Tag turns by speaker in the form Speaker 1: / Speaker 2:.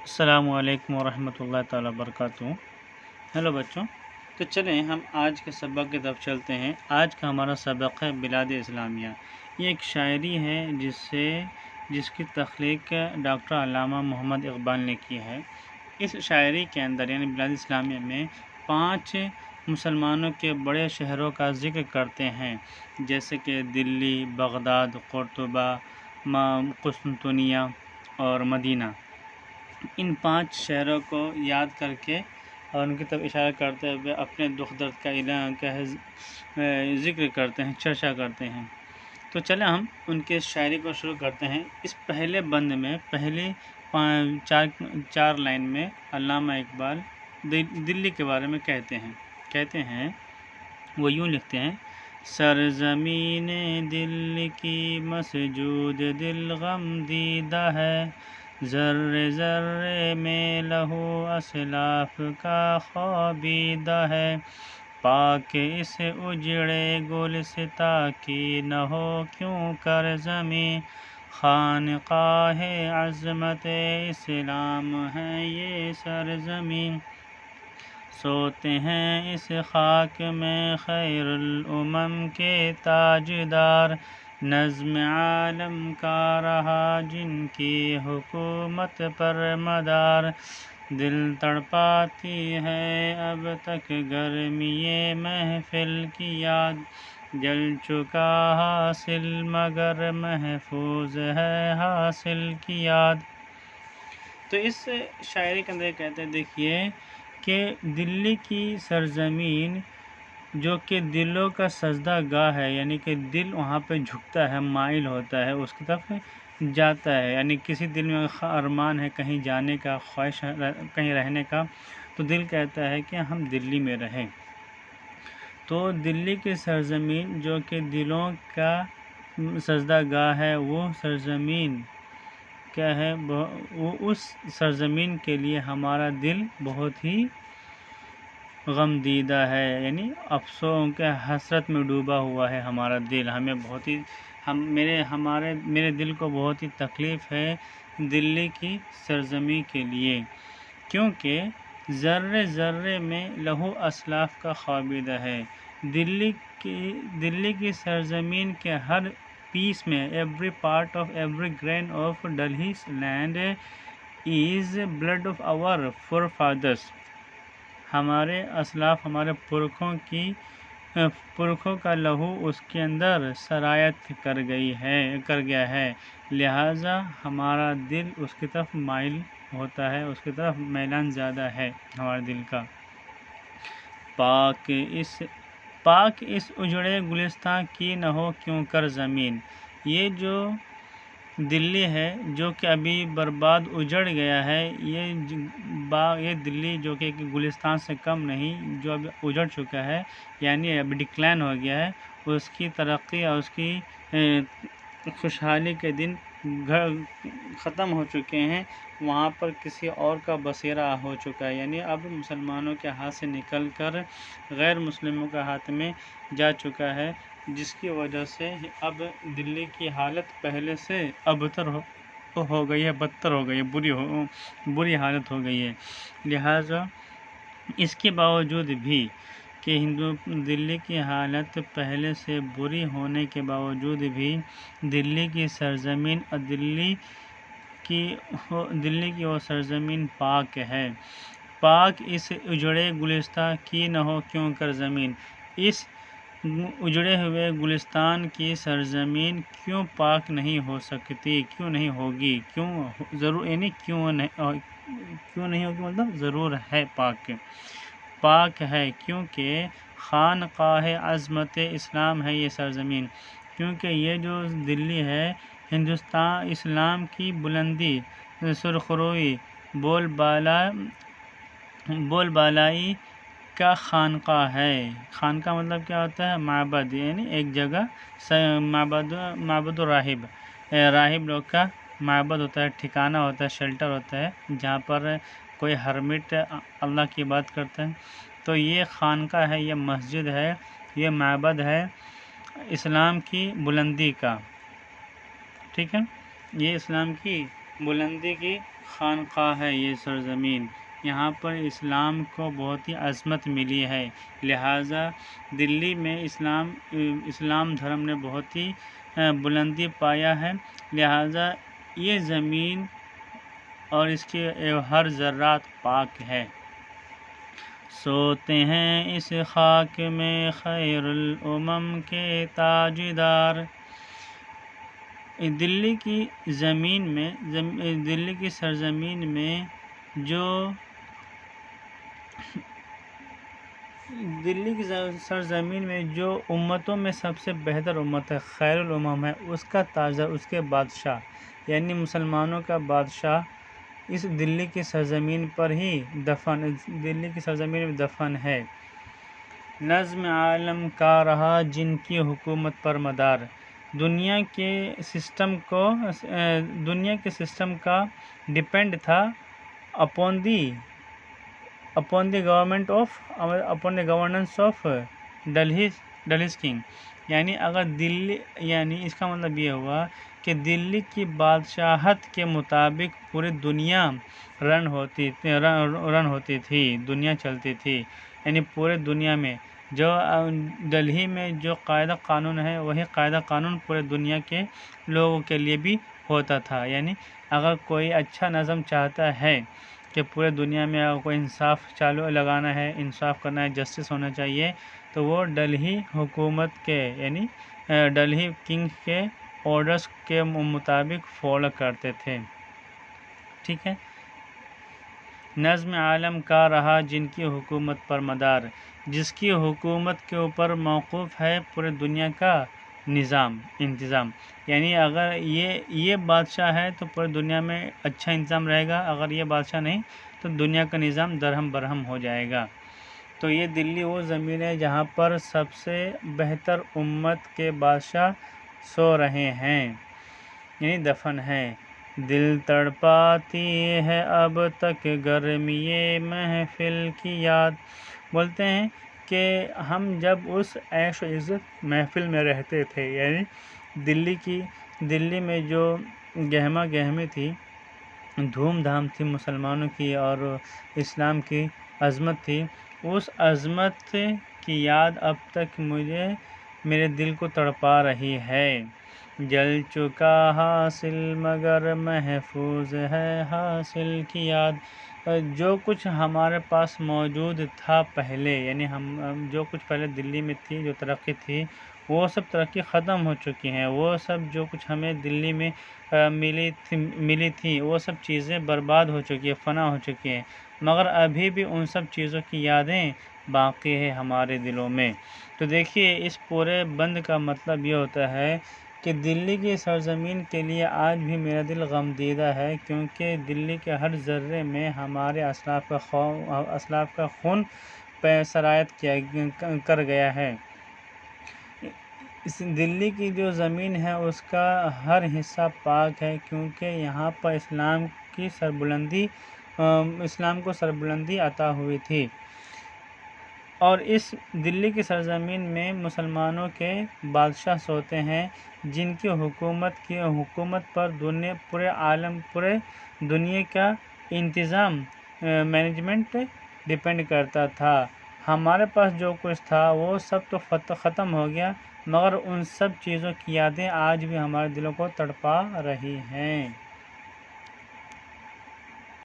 Speaker 1: السلام علیکم ورحمۃ اللہ تعالیٰ وبرکاتہ۔ ہیلو بچوں، تو چلیں ہم آج کے سبق کی طرف چلتے ہیں۔ آج کا ہمارا سبق ہے بلاد اسلامیہ۔ یہ ایک شاعری ہے جس کی تخلیق ڈاکٹر علامہ محمد اقبال نے کی ہے۔ اس شاعری کے اندر یعنی بلاد اسلامیہ میں 5 مسلمانوں کے بڑے شہروں کا ذکر کرتے ہیں، جیسے کہ دلی، بغداد، قرطبہ، قسطنطنیہ اور مدینہ۔ ان 5 شہروں کو یاد کر کے اور ان کی طرف اشارہ کرتے ہوئے اپنے دکھ درد کا ذکر کرتے ہیں، چرچا کرتے ہیں۔ تو چلیں ہم ان کے شاعری کو شروع کرتے ہیں۔ اس پہلے بند میں پہلی 4 لائن میں علامہ اقبال دلی کے بارے میں کہتے ہیں وہ یوں لکھتے ہیں: سرزمین دل کی مسجود دل غم دیدہ ہے، ذرے ذرے میں لہو اسلاف کا خوابیدہ ہے، پاک اس اجڑے گلستہ کی نہ ہو کیوں کر زمیں، خانقاہ عظمت اسلام ہے یہ سرزمین، سوتے ہیں اس خاک میں خیر الامم کے تاجدار، نظم عالم کا رہا جن کی حکومت پر مدار، دل تڑپاتی ہے اب تک گرمی محفل کی یاد، جل چکا حاصل مگر محفوظ ہے حاصل کی یاد۔ تو اس شاعری کے اندر کہتے ہیں، دیکھیے کہ دلی کی سرزمین جو کہ دلوں کا سجدہ گاہ ہے، یعنی کہ دل وہاں پہ جھکتا ہے، مائل ہوتا ہے، اس کی طرف جاتا ہے، یعنی کسی دل میں ارمان ہے کہیں جانے کا، خواہش کہیں رہنے کا، تو دل کہتا ہے کہ ہم دلی میں رہیں۔ تو دلی کی سرزمین جو کہ دلوں کا سجدہ گاہ ہے، وہ سرزمین کیا ہے؟ وہ اس سرزمین کے لیے ہمارا دل بہت ہی غم دیدہ ہے، یعنی افسوس کے حسرت میں ڈوبا ہوا ہے ہمارا دل۔ ہمیں بہت ہی میرے دل کو بہت ہی تکلیف ہے دلی کی سرزمین کے لیے، کیونکہ ذرے ذرے میں لہو اسلاف کا خوابیدہ ہے۔ دلی کی سرزمین کے ہر پیس میں every part of every grain of Delhi's land is blood of our forefathers، ہمارے اسلاف، ہمارے پرکھوں کا لہو اس کے اندر سرایت کر گیا ہے، لہٰذا ہمارا دل اس کی طرف مائل ہوتا ہے، اس کی طرف میلان زیادہ ہے ہمارے دل کا۔ پاک اس اجڑے گلستاں کی نہ ہو کیوں کر زمین، یہ جو دلی ہے جو کہ ابھی برباد اجڑ گیا ہے، یہ دلی جو کہ گلستان سے کم نہیں، جو اب اجڑ چکا ہے، یعنی اب ڈکلائن ہو گیا ہے، اس کی ترقی اور اس کی خوشحالی کے دن ختم ہو چکے ہیں، وہاں پر کسی اور کا بسیرا ہو چکا ہے، یعنی اب مسلمانوں کے ہاتھ سے نکل کر غیر مسلموں کے ہاتھ میں جا چکا ہے، جس کی وجہ سے اب دلی کی حالت پہلے سے ابتر ہو گئی ہے، بدتر ہو گئی ہے، بری حالت ہو گئی ہے۔ لہٰذا اس کے باوجود بھی کہ دلی کی حالت پہلے سے بری ہونے کے باوجود بھی دلی کی سرزمین اور دلی کی وہ سرزمین پاک ہے۔ پاک اس اجڑے گلستہ کی نہ ہو کیوں کر زمین، اس اجڑے ہوئے گلستان کی سرزمین کیوں پاک نہیں ہو سکتی، کیوں نہیں ہوگی، کیوں نہیں ہوگی مطلب ضرور ہے پاک ہے، کیونکہ خانقاہ عظمت اسلام ہے یہ سرزمین، کیونکہ یہ جو دلی ہے ہندوستان اسلام کی بلندی، سرخروئی، بول بالائی کا خانقاہ ہے۔ خانقاہ مطلب کیا ہوتا ہے؟ معبد، یعنی ایک جگہ معبد راہب لوگ کا معبد ہوتا ہے، ٹھکانہ ہوتا ہے، شیلٹر ہوتا ہے، جہاں پر کوئی ہرمٹ اللہ کی بات کرتا ہے۔ تو یہ خانقاہ ہے، یہ مسجد ہے، یہ معبد ہے اسلام کی بلندی کا، ٹھیک ہے، یہ اسلام کی بلندی کی خانقاہ ہے یہ سرزمین، یہاں پر اسلام کو بہت ہی عظمت ملی ہے، لہٰذا دلی میں اسلام دھرم نے بہت ہی بلندی پایا ہے، لہٰذا یہ زمین اور اس کے ہر ذرات پاک ہے۔ سوتے ہیں اس خاک میں خیر الامم کے تاجدار۔ دلی کی زمین میں دلی کی سرزمین میں جو امتوں میں سب سے بہتر امت ہے، خیر الامم ہے، اس کا تاجدار، اس کے بادشاہ یعنی مسلمانوں کا بادشاہ اس دلی کی سرزمین پر ہی دفن ہے۔ نظم عالم کا رہا جن کی حکومت پر مدار، دنیا کے سسٹم کا ڈیپینڈ تھا upon the governance of Delhi's king, یعنی اس کا مطلب یہ ہوا کہ دلی کی بادشاہت کے مطابق پوری دنیا رن ہوتی تھی، دنیا چلتی تھی، یعنی پورے دنیا میں جو دلہی میں جو قاعدہ قانون ہے وہی قاعدہ قانون پورے دنیا کے لوگوں کے لیے بھی ہوتا تھا، یعنی اگر کوئی اچھا نظم چاہتا ہے کہ پورے دنیا میں اگر کوئی انصاف لگانا ہے، انصاف کرنا ہے، جسٹس ہونا چاہیے، تو وہ دلہی حکومت کے یعنی دلہی کنگ کے آرڈرز کے مطابق فالو کرتے تھے، ٹھیک ہے۔ نظم عالم کا رہا جن کی حکومت پر مدار، جس کی حکومت کے اوپر موقوف ہے پورے دنیا کا انتظام، یعنی اگر یہ بادشاہ ہے تو پورے دنیا میں اچھا انتظام رہے گا، اگر یہ بادشاہ نہیں تو دنیا کا نظام درہم برہم ہو جائے گا۔ تو یہ دلی وہ زمین ہے جہاں پر سب سے بہتر امت کے بادشاہ سو رہے ہیں، یعنی دفن ہیں۔ دل تڑپاتی ہے اب تک گرمی محفل کی یاد، بولتے ہیں کہ ہم جب اس عیش و عزت محفل میں رہتے تھے، یعنی دلی میں جو گہما گہمی تھی، دھوم دھام تھی مسلمانوں کی اور اسلام کی عظمت تھی، اس عظمت کی یاد اب تک میرے دل کو تڑپا رہی ہے۔ جل چکا حاصل مگر محفوظ ہے حاصل کی یاد، جو کچھ ہمارے پاس موجود تھا پہلے، یعنی ہم جو کچھ پہلے دلی میں تھی، جو ترقی تھی، وہ سب ترقی ختم ہو چکی ہیں، وہ سب جو کچھ ہمیں دلی میں ملی تھی وہ سب چیزیں برباد ہو چکی ہیں، فنا ہو چکی ہیں، مگر ابھی بھی ان سب چیزوں کی یادیں باقی ہے ہمارے دلوں میں۔ تو دیکھیے اس پورے بند کا مطلب یہ ہوتا ہے کہ دلی کی سرزمین کے لیے آج بھی میرا دل غمدیدہ ہے، کیونکہ دلی کے ہر ذرے میں ہمارے اسلاف کا خون سرایت کر گیا ہے۔ اس دلی کی جو زمین ہے اس کا ہر حصہ پاک ہے، کیونکہ یہاں پر اسلام کو سربلندی عطا ہوئی تھی، اور اس دلی کی سرزمین میں مسلمانوں کے بادشاہ سوتے ہیں جن کی حکومت پر پورے دنیا کا انتظام مینجمنٹ ڈیپینڈ کرتا تھا۔ ہمارے پاس جو کچھ تھا وہ سب تو ختم ہو گیا، مگر ان سب چیزوں کی یادیں آج بھی ہمارے دلوں کو تڑپا رہی ہیں۔